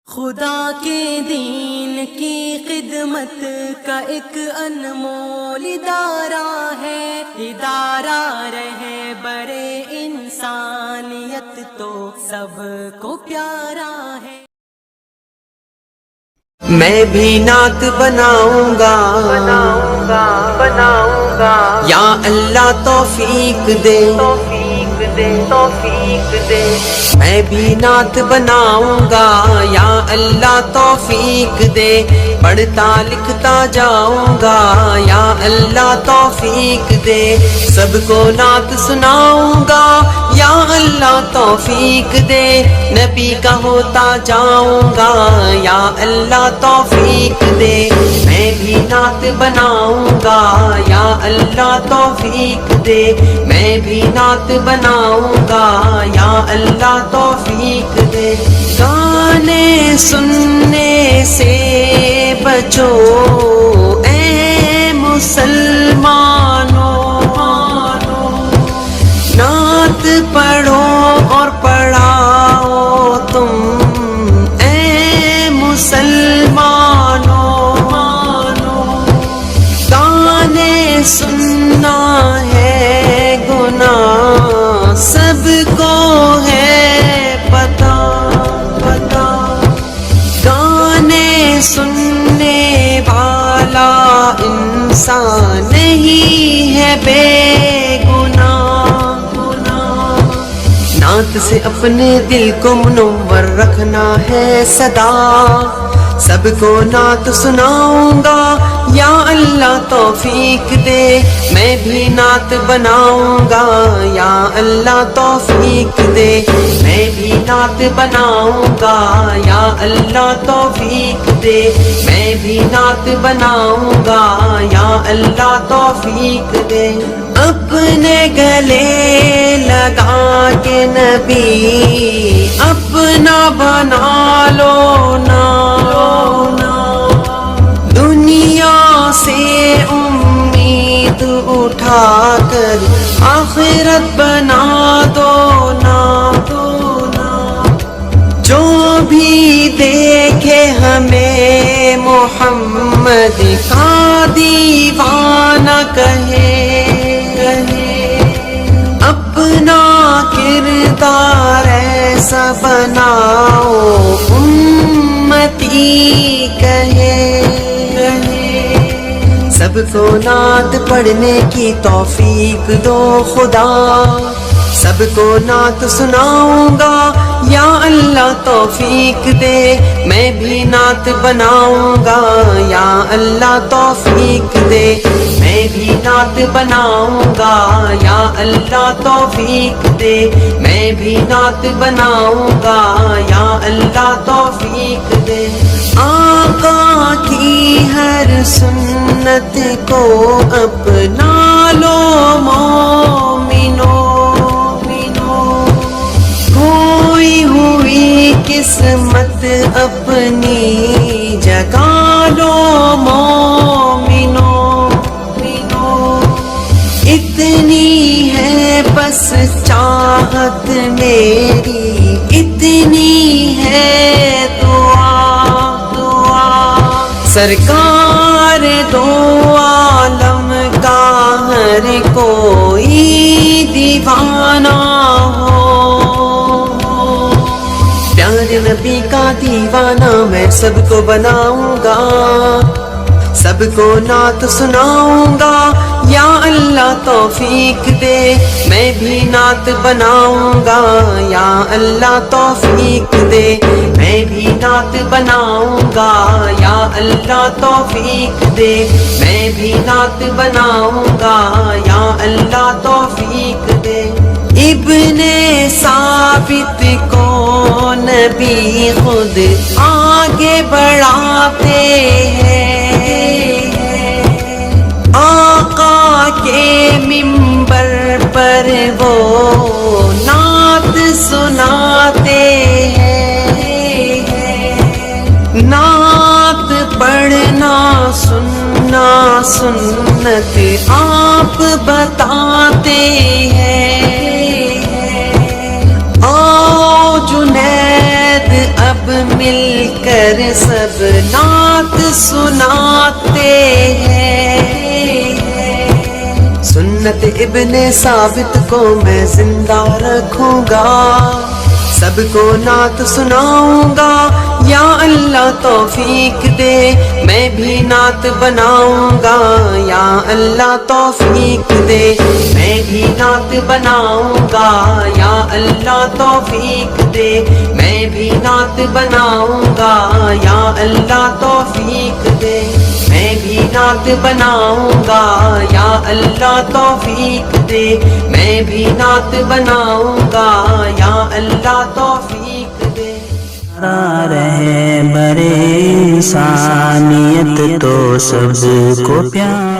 خدا کے دین کی خدمت کا ایک انمول ادارہ ہے، ادارہ رہے برے انسانیت تو سب کو پیارا ہے۔ میں بھی نعت بناؤں گا یا اللہ توفیق دے، میں بھی نعت بناؤں گا یا اللہ توفیق دے، پڑھتا لکھتا جاؤں گا یا اللہ توفیق دے، سب کو نعت سناؤں گا یا اللہ توفیق دے، نبی کا ہوتا جاؤں گا یا اللہ توفیق دے، میں بھی نعت بناؤں گا یا اللہ توفیق دے، میں بھی نعت بناؤں گا یا اللہ توفیق دے۔ گانے سننے سے بچو اے مسلمانوں، نعت پڑھو اور پڑھاؤ تم اے مسلمانوں، گانے سننا ہے گناہ سب کو ہے پتہ، گانے سننے والا انسان نہیں ہے بے گناہ، نعت سے اپنے دل کو منور رکھنا ہے سدا، سب کو نعت سناؤں گا یا اللہ توفیق دے، میں بھی نعت بناؤں گا یا اللہ توفیق دے، میں بھی نعت بناؤں گا یا اللہ توفیق دے، میں بھی نعت بناؤں گا یا اللہ توفیق دے۔ اپنے گلے لگا کے نبی اپنا بنا لو نا، دنیا سے امید اٹھا کر آخرت بنا دو نا، جو بھی دیکھے ہمیں محمد کا دیوانہ کہے، اپنا کردار ایسا بناؤ امتی کہے، سب کو نعت پڑھنے کی توفیق دو خدا، سب کو نعت سناؤں گا یا اللہ توفیق دے، میں بھی نعت بناؤں گا یا اللہ توفیق دے، میں بھی نعت بناؤں گا یا اللہ توفیق دے، میں بھی نعت بناؤں گا یا اللہ توفیق دے۔ آقا کی ہر سنت کو اپنا لو مومنو، کھوئی ہوئی قسمت اپنی جگا لو مومنو، اتنی ہے بس چاہت میری، اتنی ہے دعا، سرکار دو عالم کا ہر کوئی دیوانہ ہو، پیارے نبی کا دیوانہ میں سب کو بناؤں گا، سب کو نعت سناؤں گا یا اللہ توفیق دے، میں بھی نعت بناؤں گا یا اللہ توفیق دے، میں بھی نعت بناؤں گا یا اللہ توفیق دے، میں بھی نعت بناؤں گا یا اللہ توفیق دے۔ ابن ثابت کو نبی خود آگے بڑھاتے ہیں، آقا کے منبر پر وہ نعت سناتے ہیں، نعت پڑھنا سننا سنت آپ بتاتے ہیں، آؤ جنید اب مل کر سب نعت سناتے ہیں، سنت ابن ثابت کو میں زندہ رکھوں گا، سب کو نعت سناؤں گا، یا اللہ توفیق دے میں بھی نعت بناؤں گا، یا اللہ توفیق دے میں بھی نعت بناؤں گا، یا اللہ توفیق دے میں بھی نعت بناؤں گا، یا اللہ توفیق دے میں بھی نعت بناؤں گا، یا اللہ توفیق دے میں بھی نعت بناؤں گا، یا اللہ توفیق دے۔ رہے برے انسانیت تو سب کو پیار